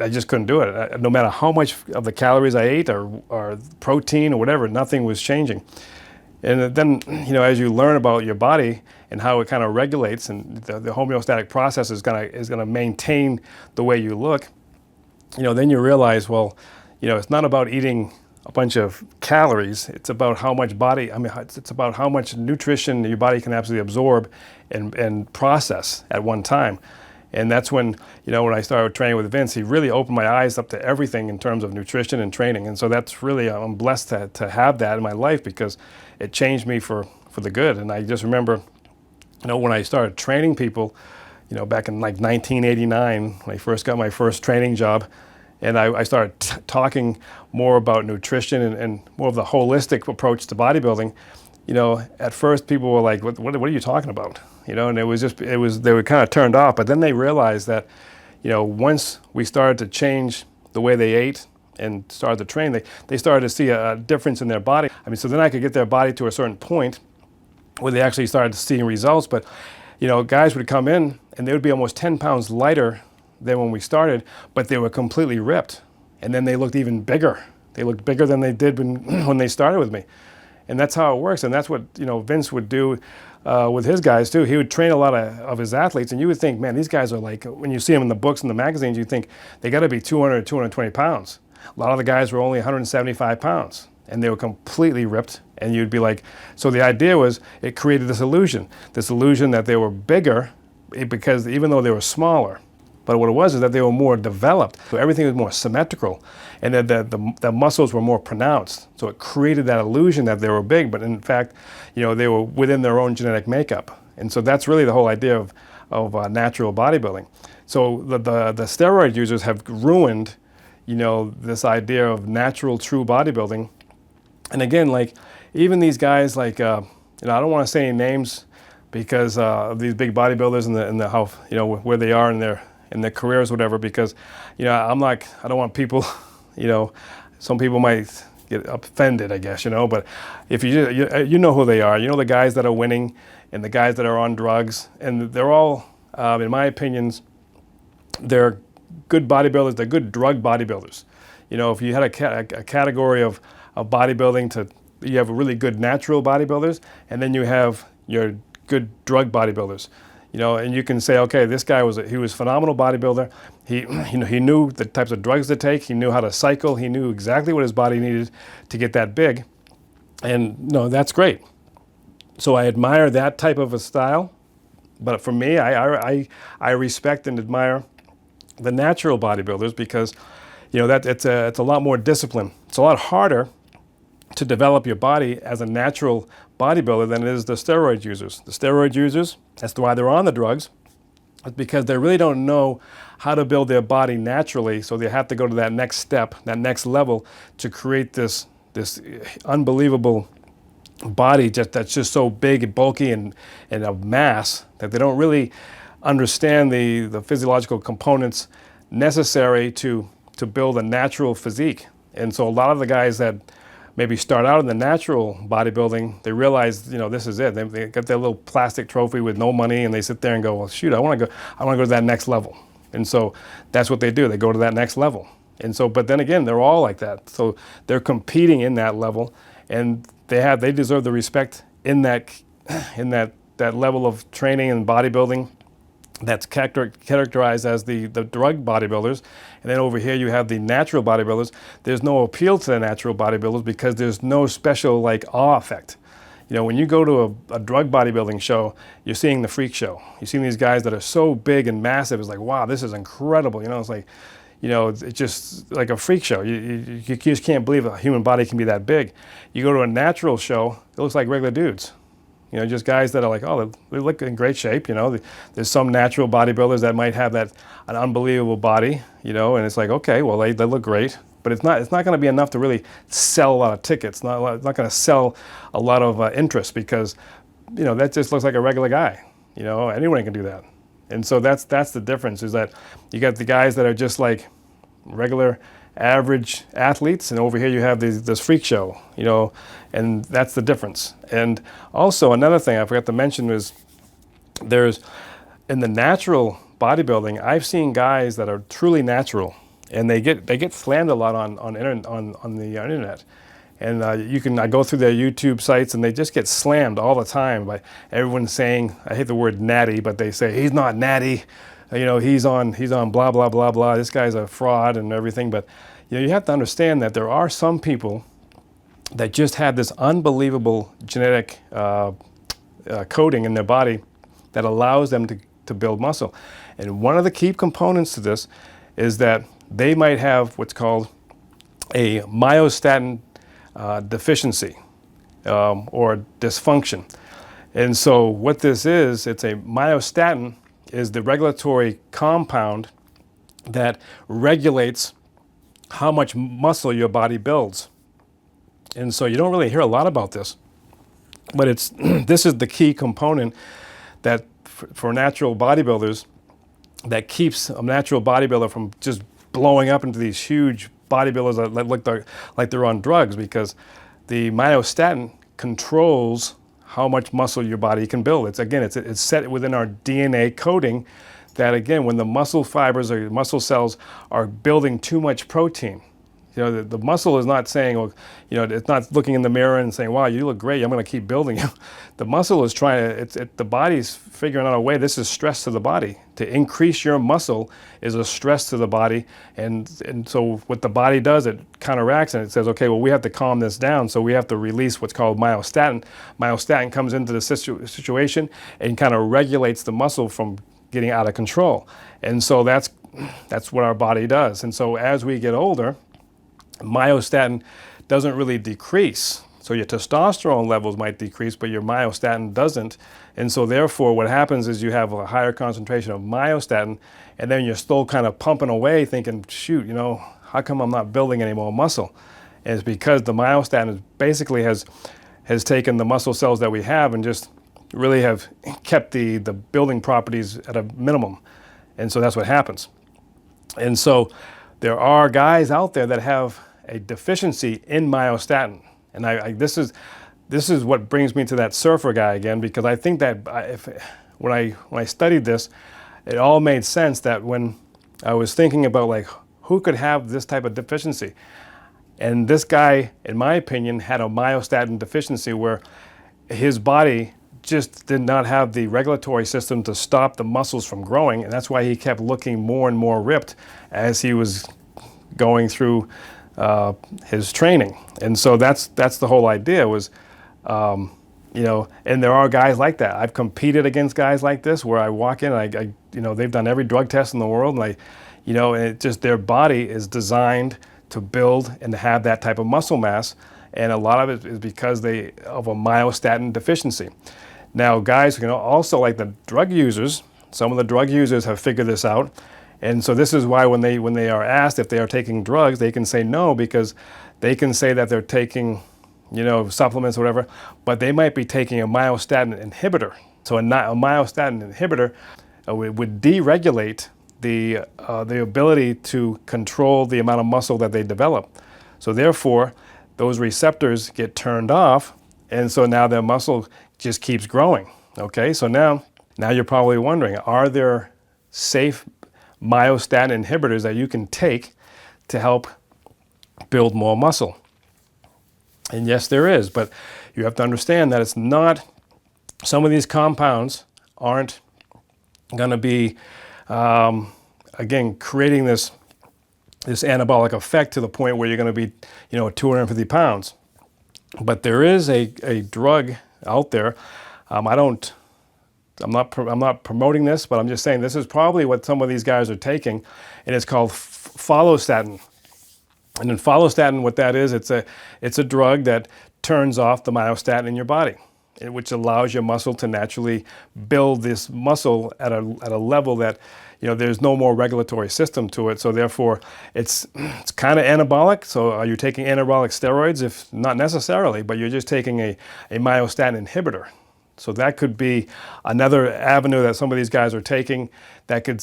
just couldn't do it. No matter how much of the calories I ate or protein or whatever, nothing was changing. And then, as you learn about your body and how it kind of regulates, and the homeostatic process is gonna maintain the way you look, then you realize, well, it's not about eating a bunch of calories. It's about how much it's about how much nutrition your body can absolutely absorb and process at one time. And that's when, when I started training with Vince, he really opened my eyes up to everything in terms of nutrition and training. And so that's really, I'm blessed to have that in my life, because it changed me for the good. And I just remember, when I started training people, back in like 1989, when I first got my first training job, and I started talking more about nutrition and more of the holistic approach to bodybuilding. At first people were like, what are you talking about? And they were kind of turned off, but then they realized that, once we started to change the way they ate and started to train, they started to see a difference in their body. So then I could get their body to a certain point where they actually started seeing results. But, guys would come in and they would be almost 10 pounds lighter than when we started, but they were completely ripped. And then they looked even bigger. They looked bigger than they did when they started with me. And that's how it works. And that's what, Vince would do with his guys too. He would train a lot of his athletes, and you would think, man, these guys are like, when you see them in the books and the magazines, you think they got to be 200, 220 pounds. A lot of the guys were only 175 pounds, and they were completely ripped. And you'd be like, so the idea was, it created this illusion that they were bigger because even though they were smaller. But what it was is that they were more developed. So everything was more symmetrical, and that the muscles were more pronounced. So it created that illusion that they were big, but in fact, they were within their own genetic makeup. And so that's really the whole idea of natural bodybuilding. So the steroid users have ruined, this idea of natural, true bodybuilding. And again, like even these guys, like I don't want to say any names because of these big bodybuilders and the how where they are in their careers, whatever, because, I don't want people, some people might get offended, I guess, but if you know who they are, the guys that are winning and the guys that are on drugs, and they're all, in my opinions, they're good bodybuilders, they're good drug bodybuilders. If you had a category of bodybuilding, you have really good natural bodybuilders, and then you have your good drug bodybuilders. And you can say, okay, this guy was a phenomenal bodybuilder. He knew the types of drugs to take. He knew how to cycle. He knew exactly what his body needed to get that big. And that's great. So I admire that type of a style. But for me, I respect and admire the natural bodybuilders because, that it's a lot more discipline. It's a lot harder to develop your body as a natural bodybuilder than it is the steroid users. The steroid users, that's why they're on the drugs, is because they really don't know how to build their body naturally, so they have to go to that next step, that next level, to create this unbelievable body that's just so big and bulky and a mass that they don't really understand the physiological components necessary to build a natural physique. And so a lot of the guys that maybe start out in the natural bodybuilding, they realize, this is it. They get their little plastic trophy with no money, and they sit there and go, well, shoot, I want to go to that next level. And so that's what they do. They go to that next level. And so, but then again, they're all like that. So they're competing in that level, and they deserve the respect in that level of training and bodybuilding that's characterized as the drug bodybuilders. And then over here you have the natural bodybuilders. There's no appeal to the natural bodybuilders because there's no special like awe effect. When you go to a drug bodybuilding show, you're seeing the freak show. You're seeing these guys that are so big and massive. It's like, wow, this is incredible. It's like, it's just like a freak show. You just can't believe a human body can be that big. You go to a natural show, it looks like regular dudes. Just guys that are like, oh, they look in great shape. There's some natural bodybuilders that might have an unbelievable body, and it's like, okay, well, they look great, but it's not going to be enough to really sell a lot of tickets. It's not going to sell a lot of interest because, that just looks like a regular guy. Anyone can do that. And so that's the difference, is that you got the guys that are just like regular average athletes, and over here you have this freak show, and that's the difference. And also another thing I forgot to mention is there's, in the natural bodybuilding, I've seen guys that are truly natural, and they get slammed a lot on the internet. And I go through their YouTube sites, and they just get slammed all the time by everyone saying, I hate the word natty, but they say he's not natty. He's on blah, blah, blah, blah. This guy's a fraud and everything. But, you have to understand that there are some people that just have this unbelievable genetic coding in their body that allows them to build muscle. And one of the key components to this is that they might have what's called a myostatin deficiency or dysfunction. And so what this is, it's a myostatin is the regulatory compound that regulates how much muscle your body builds. And so you don't really hear a lot about this, but this is the key component that for natural bodybuilders that keeps a natural bodybuilder from just blowing up into these huge bodybuilders that look like they're on drugs, because the myostatin controls how much muscle your body can build. It's set within our DNA coding that, again, when the muscle fibers or muscle cells are building too much protein, You know, the muscle is not saying, well, you know, it's not looking in the mirror and saying, wow, you look great, I'm going to keep building you. The muscle is trying to, the body's figuring out a way, this is stress to the body. To increase your muscle is a stress to the body. And so what the body does, it counteracts and it says, okay, well, we have to calm this down. So we have to release what's called myostatin. Myostatin comes into the situation and kind of regulates the muscle from getting out of control. And so that's what our body does. And so as we get older, myostatin doesn't really decrease. So your testosterone levels might decrease, but your myostatin doesn't. And so therefore what happens is you have a higher concentration of myostatin, and then you're still kind of pumping away thinking, shoot, you know, how come I'm not building any more muscle? And it's because the myostatin basically has taken the muscle cells that we have and just really have kept the building properties at a minimum. And so that's what happens. And so there are guys out there that have a deficiency in myostatin. And this is what brings me to that surfer guy again, because I think that when I studied this, it all made sense that when I was thinking about like who could have this type of deficiency. And this guy, in my opinion, had a myostatin deficiency where his body just did not have the regulatory system to stop the muscles from growing, and that's why he kept looking more and more ripped as he was going through his training. And so that's the whole idea was, you know, and there are guys like that. I've competed against guys like this where I walk in and I you know, they've done every drug test in the world, and you know, and it just, their body is designed to build and to have that type of muscle mass, and a lot of it is because of a myostatin deficiency. Now, guys, you know, also like the drug users, some of the drug users have figured this out. And so this is why when they are asked if they are taking drugs, they can say no, because they can say that they're taking, you know, supplements or whatever, but they might be taking a myostatin inhibitor. So a myostatin inhibitor would deregulate the ability to control the amount of muscle that they develop. So therefore, those receptors get turned off, and so now their muscle just keeps growing. Okay, so now you're probably wondering, are there safe myostatin inhibitors that you can take to help build more muscle? And yes, there is, but you have to understand that it's not, some of these compounds aren't going to be, again, creating this anabolic effect to the point where you're going to be, you know, 250 pounds. But there is a drug out there. I'm not promoting this, but I'm just saying this is probably what some of these guys are taking, and it's called follostatin. And in follostatin, what that is, it's a drug that turns off the myostatin in your body, which allows your muscle to naturally build this muscle at a level that, you know, there's no more regulatory system to it. So therefore, it's kind of anabolic. So are you taking anabolic steroids? If not necessarily, but you're just taking a myostatin inhibitor. So that could be another avenue that some of these guys are taking that can,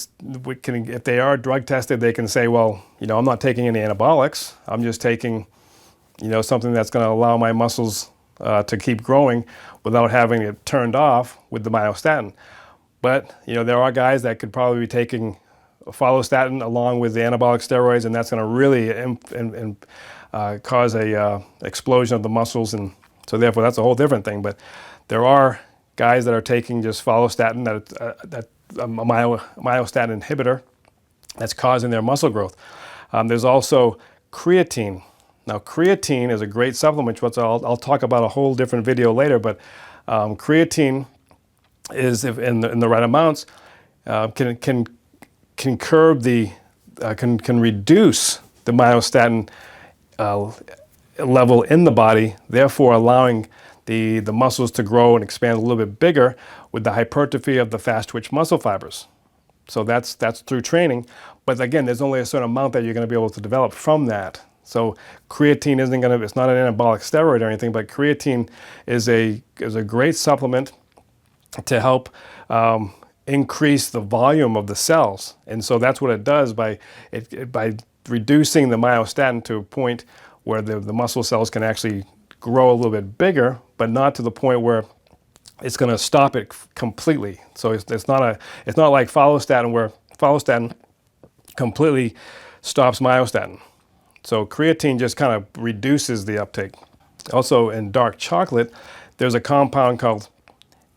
if they are drug tested, they can say, well, you know, I'm not taking any anabolics. I'm just taking, you know, something that's going to allow my muscles to keep growing without having it turned off with the myostatin. But, you know, there are guys that could probably be taking follostatin along with the anabolic steroids, and that's going to really cause a explosion of the muscles, and so therefore that's a whole different thing. But there are guys that are taking just follostatin, that a myostatin inhibitor, that's causing their muscle growth. There's also creatine. Now, creatine is a great supplement, which I'll talk about a whole different video later, but creatine is, if in the right amounts, can curb can reduce the myostatin level in the body, therefore allowing the muscles to grow and expand a little bit bigger with the hypertrophy of the fast twitch muscle fibers. So that's through training, but again, there's only a certain amount that you're going to be able to develop from that. So creatine isn't going to, it's not an anabolic steroid or anything, but creatine is a great supplement to help increase the volume of the cells. And so that's what it does by reducing the myostatin to a point where the muscle cells can actually grow a little bit bigger, but not to the point where it's going to stop it completely. So it's not like follostatin, where follostatin completely stops myostatin. So creatine just kind of reduces the uptake. Also in dark chocolate, there's a compound called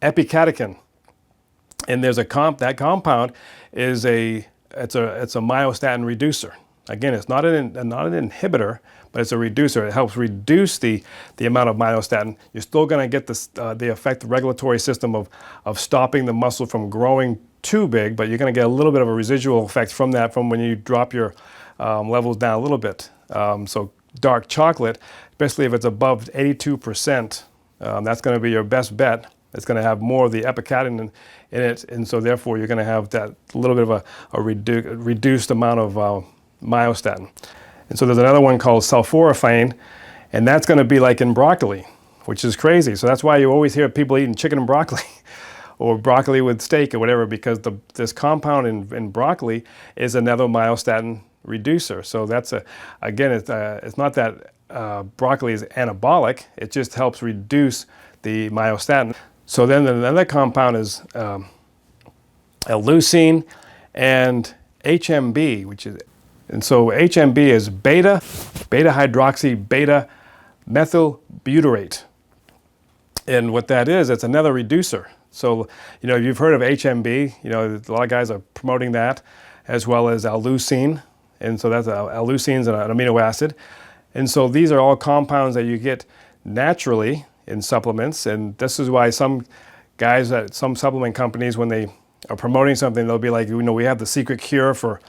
epicatechin. And there's that compound is it's a myostatin reducer. Again, it's not an inhibitor, but it's a reducer. It helps reduce the amount of myostatin. You're still going to get the effect, the regulatory system of stopping the muscle from growing too big, but you're going to get a little bit of a residual effect from that, from when you drop your levels down a little bit. So dark chocolate, especially if it's above 82%, that's going to be your best bet. It's going to have more of the epicatechin in it, and so therefore you're going to have that little bit of a reduced amount of myostatin. And so there's another one called sulforaphane, and that's going to be like in broccoli, which is crazy. So that's why you always hear people eating chicken and broccoli or broccoli with steak or whatever, because this compound in broccoli is another myostatin reducer. So that's again, it's not that broccoli is anabolic, it just helps reduce the myostatin. So then another compound is leucine and HMB, and so HMB is beta hydroxy beta methylbutyrate. And what that is, it's another reducer. So, you've heard of HMB, a lot of guys are promoting that, as well as leucine. And so that's leucine is an amino acid. And so these are all compounds that you get naturally in supplements, and this is why some guys at some supplement companies, when they are promoting something, they'll be like, we have the secret cure for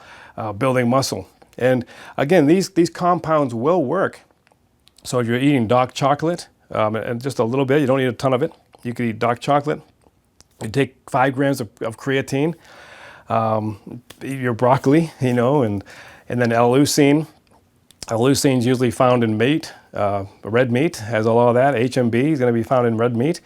building muscle. And again, these compounds will work. So if you're eating dark chocolate, and just a little bit, you don't need a ton of it. You could eat dark chocolate. You take 5 grams of creatine, eat your broccoli, and then L-leucine. L-leucine is usually found in meat. Red meat has a lot of that. HMB is going to be found in red meat,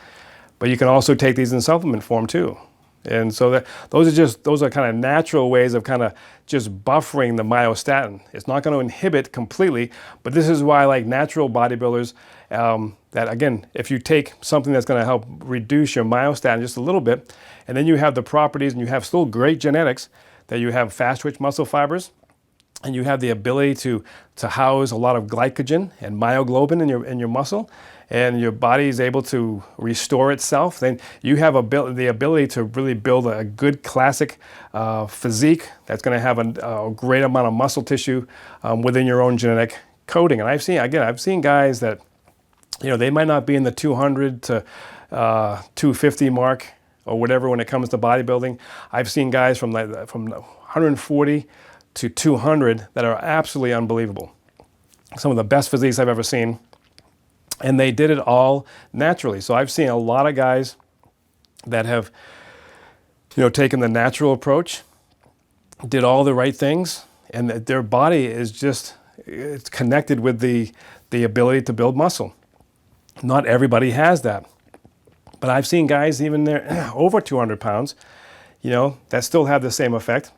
but you can also take these in supplement form too. And so those are kind of natural ways of kind of just buffering the myostatin. It's not going to inhibit completely, but this is why, like natural bodybuilders, that again, if you take something that's going to help reduce your myostatin just a little bit, and then you have the properties and you have still great genetics, that you have fast twitch muscle fibers, and you have the ability to house a lot of glycogen and myoglobin in your muscle, and your body is able to restore itself, then you have the ability to really build a good classic physique that's going to have a great amount of muscle tissue within your own genetic coding. And I've seen guys that, they might not be in the 200 to 250 mark or whatever when it comes to bodybuilding. I've seen guys from 140 to 200 that are absolutely unbelievable. Some of the best physiques I've ever seen. And they did it all naturally. So I've seen a lot of guys that have, taken the natural approach, did all the right things, and their body is it's connected with the ability to build muscle. Not everybody has that. But I've seen guys even there over 200 pounds, that still have the same effect.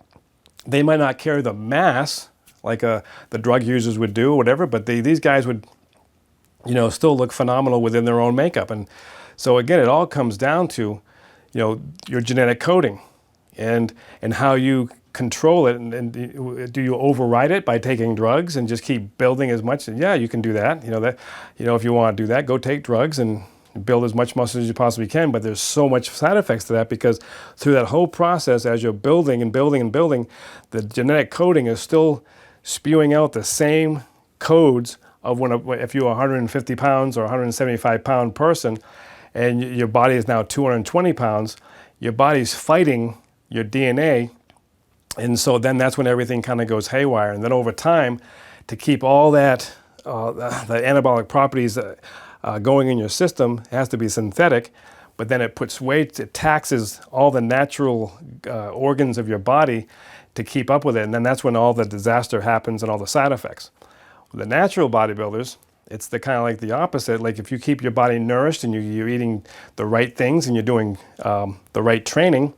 They might not carry the mass like the drug users would do or whatever, but these guys would, still look phenomenal within their own makeup. And so again, it all comes down to, your genetic coding and how you control it. And do you override it by taking drugs and just keep building as much? Yeah, you can do that. If you want to do that, go take drugs and build as much muscle as you possibly can. But there's so much side effects to that, because through that whole process, as you're building and building and building, the genetic coding is still spewing out the same codes of if you're a 150 pounds or 175 pound person and your body is now 220 pounds, your body's fighting your DNA. And so then that's when everything kind of goes haywire. And then over time, to keep all that, the anabolic properties going in your system, it has to be synthetic, but then it puts weight, it taxes all the natural organs of your body to keep up with it. And then that's when all the disaster happens and all the side effects. The natural bodybuilders, it's the kind of like the opposite. Like if you keep your body nourished and you're eating the right things and you're doing the right training,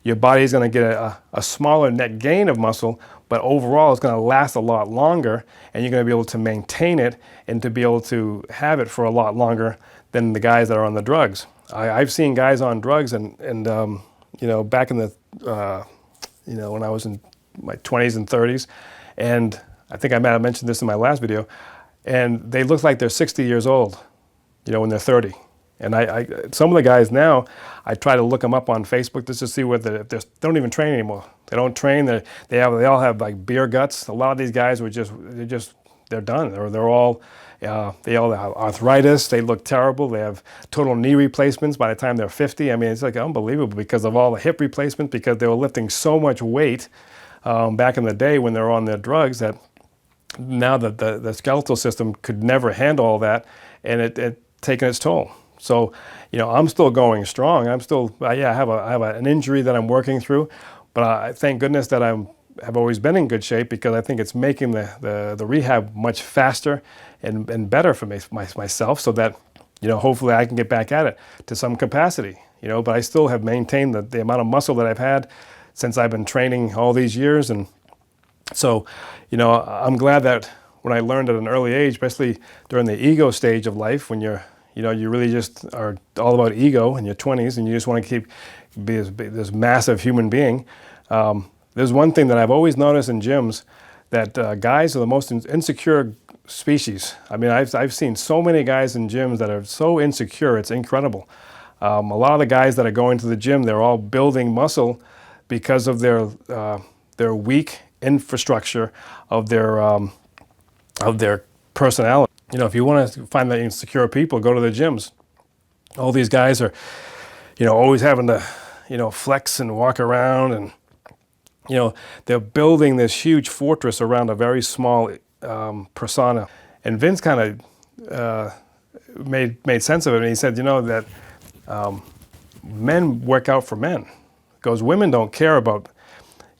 your body is going to get a smaller net gain of muscle, but overall it's going to last a lot longer, and you're going to be able to maintain it and to be able to have it for a lot longer than the guys that are on the drugs. I've seen guys on drugs and back in the, when I was in my 20s and 30s, and I think I might have mentioned this in my last video, and they look like they're 60 years old, when they're 30. And some of the guys now, I try to look them up on Facebook just to see whether they don't even train anymore. They don't train. They all have like beer guts. A lot of these guys they're done. They're all they all have arthritis. They look terrible. They have total knee replacements by the time they're 50. I mean, it's like unbelievable because of all the hip replacements, because they were lifting so much weight back in the day when they were on their drugs, that now that the skeletal system could never handle all that, and it taken its toll. So, I'm still going strong. I'm still, I have an injury that I'm working through, but I thank goodness that have always been in good shape, because I think it's making the rehab much faster and better for myself, so that, hopefully I can get back at it to some capacity, but I still have maintained the amount of muscle that I've had since I've been training all these years. And so, I'm glad that when I learned at an early age, especially during the ego stage of life, when you really just are all about ego in your 20s, and you just want to be this massive human being. There's one thing that I've always noticed in gyms, that guys are the most insecure species. I mean, I've seen so many guys in gyms that are so insecure, it's incredible. A lot of the guys that are going to the gym, they're all building muscle because of their weak infrastructure of their personality. If you want to find the insecure people, go to the gyms. All these guys are, always having to, flex and walk around, and, they're building this huge fortress around a very small persona. And Vince kind of made sense of it, and he said, that men work out for men. Because women don't care about,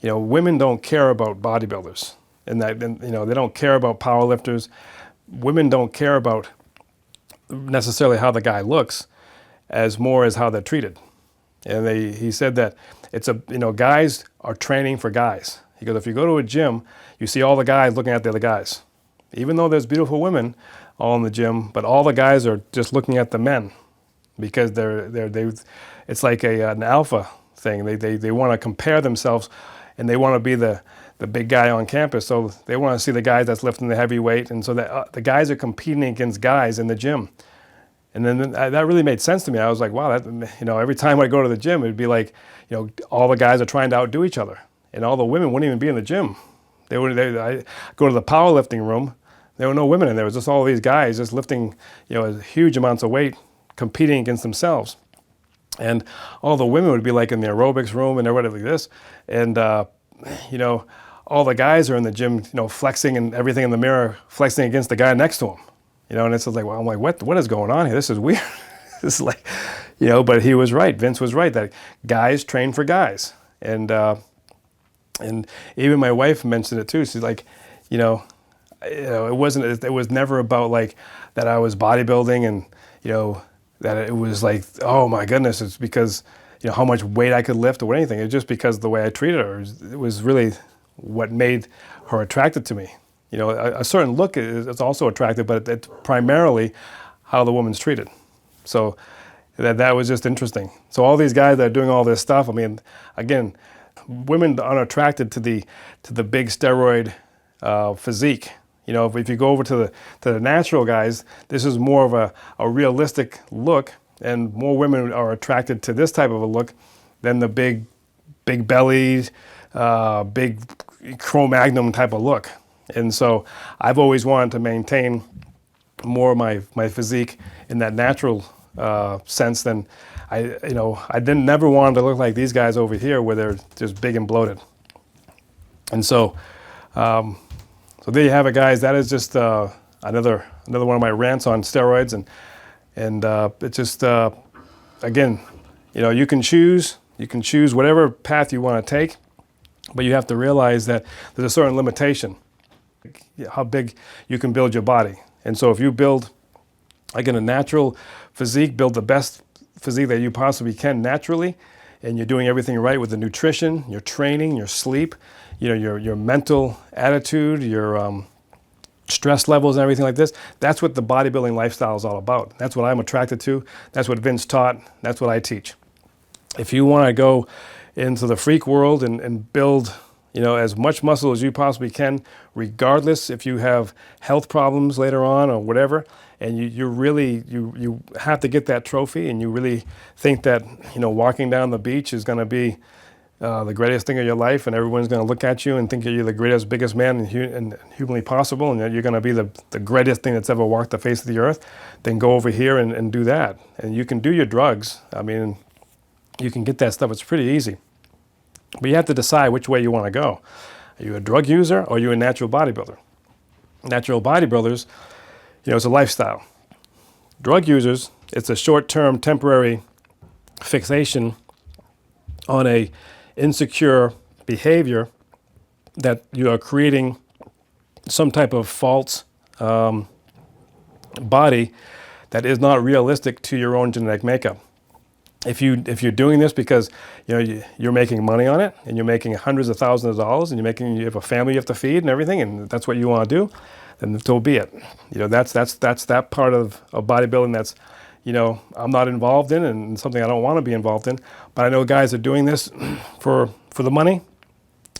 bodybuilders, and that, they don't care about powerlifters. Women don't care about necessarily how the guy looks, as more as how they're treated. And he said that it's guys are training for guys. He goes, if you go to a gym, you see all the guys looking at the other guys, even though there's beautiful women all in the gym, but all the guys are just looking at the men, because it's like an alpha thing. They want to compare themselves, and they want to be the big guy on campus, so they want to see the guys that's lifting the heavy weight, and so that the guys are competing against guys in the gym. And then that really made sense to me. I was like, wow, every time I go to the gym, it'd be like, all the guys are trying to outdo each other, and all the women wouldn't even be in the gym. I go to the powerlifting room, there were no women in there. It was just all these guys just lifting, huge amounts of weight, competing against themselves. And all the women would be like in the aerobics room and everybody like this, and all the guys are in the gym, flexing and everything in the mirror, flexing against the guy next to him, and it's like, well, I'm like, what is going on here? This is weird. This is like, but he was right. Vince was right, that guys train for guys. And even my wife mentioned it too. She's like, it was never about like that I was bodybuilding and, that it was like, oh my goodness, it's because, how much weight I could lift or anything. It's just because of the way I treated her. It was really what made her attracted to me. A certain look is also attractive, but it's primarily how the woman's treated. So that was just interesting. So all these guys that are doing all this stuff, I mean, again, women aren't attracted to the big steroid physique. If you go over to the natural guys, this is more of a realistic look, and more women are attracted to this type of a look than the big bellied, big Cro-Magnon type of look. And so I've always wanted to maintain more of my physique in that natural sense than I never wanted to look like these guys over here, where they're just big and bloated. And so there you have it, guys. That is just another one of my rants on steroids, and it's just again, you can choose whatever path you want to take, but you have to realize that there's a certain limitation, how big you can build your body. And so if you build, again, a natural physique, build the best physique that you possibly can naturally, and you're doing everything right with the nutrition, your training, your sleep, your mental attitude, your stress levels and everything like this, that's what the bodybuilding lifestyle is all about. That's what I'm attracted to. That's what Vince taught. That's what I teach. If you want to go into the freak world and build, as much muscle as you possibly can, regardless if you have health problems later on or whatever. And you have to get that trophy, and you really think that, walking down the beach is going to be the greatest thing of your life, and everyone's going to look at you and think that you're the greatest, biggest man and humanly possible, and that you're going to be the greatest thing that's ever walked the face of the earth, then go over here and do that. And you can do your drugs. I mean, you can get that stuff. It's pretty easy. But you have to decide which way you want to go. Are you a drug user or are you a natural bodybuilder? Natural bodybuilders, it's a lifestyle. Drug users, it's a short-term, temporary fixation on a insecure behavior that you are creating some type of false body that is not realistic to your own genetic makeup. If you're doing this because you're making money on it, and you're making hundreds of thousands of dollars, and you have a family you have to feed and everything, and that's what you want to do, then so be it. That's that part of bodybuilding that's I'm not involved in, and something I don't want to be involved in. But I know guys are doing this for the money.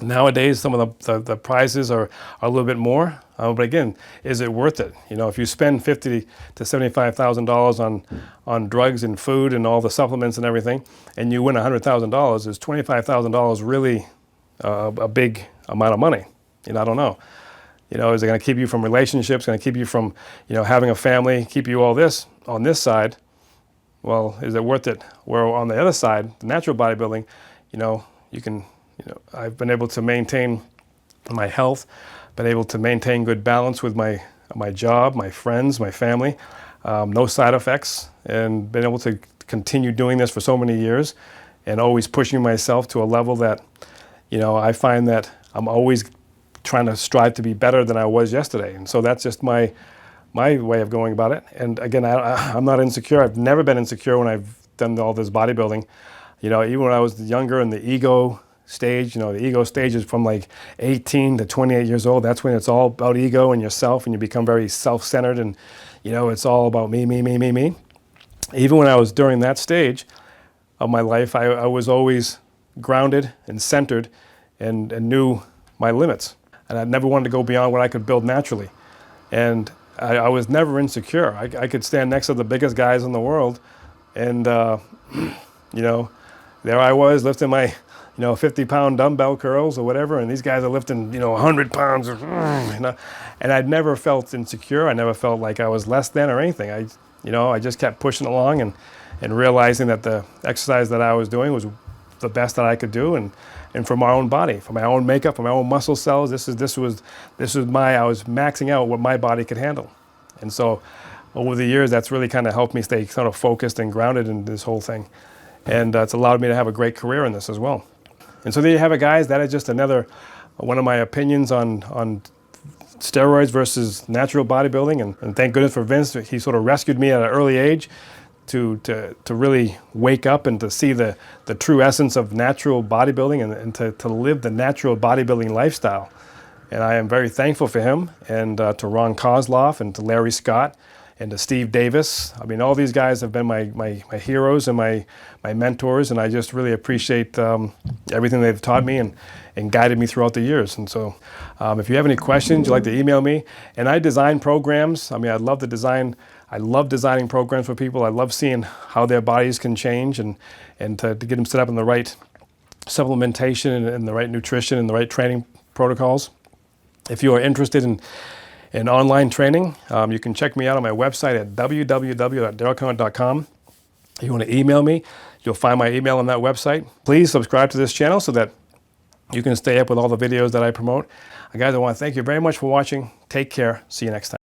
Nowadays, some of the prizes are a little bit more. But again, is it worth it? If you spend $50,000 to $75,000 on drugs and food and all the supplements and everything, and you win $100,000, is $25,000 really a big amount of money? I don't know. Is it going to keep you from relationships? Going to keep you from having a family? Keep you all this on this side? Well, is it worth it? Where on the other side, the natural bodybuilding, you can. I've been able to maintain my health, been able to maintain good balance with my job, my friends, my family, no side effects, and been able to continue doing this for so many years, and always pushing myself to a level that, I find that I'm always trying to strive to be better than I was yesterday. And so that's just my way of going about it. And again, I'm not insecure. I've never been insecure when I've done all this bodybuilding. Even when I was younger in the ego stage, the ego stage is from like 18 to 28 years old. That's when it's all about ego and yourself, and you become very self-centered, and it's all about me. Even when I was during that stage of my life, I was always grounded and centered and knew my limits, and I never wanted to go beyond what I could build naturally. And I was never insecure. I could stand next to the biggest guys in the world, and there I was lifting my 50-pound dumbbell curls or whatever, and these guys are lifting 100 pounds, and I'd never felt insecure. I never felt like I was less than or anything. I just kept pushing along and realizing that the exercise that I was doing was the best that I could do, and for my own body, for my own makeup, for my own muscle cells. I was maxing out what my body could handle. And so over the years, that's really kind of helped me stay sort of focused and grounded in this whole thing. And it's allowed me to have a great career in this as well. And so there you have it, guys. That is just another one of my opinions on steroids versus natural bodybuilding. And thank goodness for Vince. He sort of rescued me at an early age to really wake up and to see the true essence of natural bodybuilding, and to live the natural bodybuilding lifestyle. And I am very thankful for him, and to Ron Kozloff, and to Larry Scott, and to Steve Davis. I mean, all these guys have been my heroes and my mentors, and I just really appreciate everything they've taught me and guided me throughout the years. And so if you have any questions, you'd like to email me. And I design programs. I mean, I love designing programs for people. I love seeing how their bodies can change, and to get them set up in the right supplementation and the right nutrition and the right training protocols. If you are interested in online training, you can check me out on my website at www.darylconant.com. If you want to email me, you'll find my email on that website. Please subscribe to this channel so that you can stay up with all the videos that I promote. Guys, I want to thank you very much for watching. Take care. See you next time.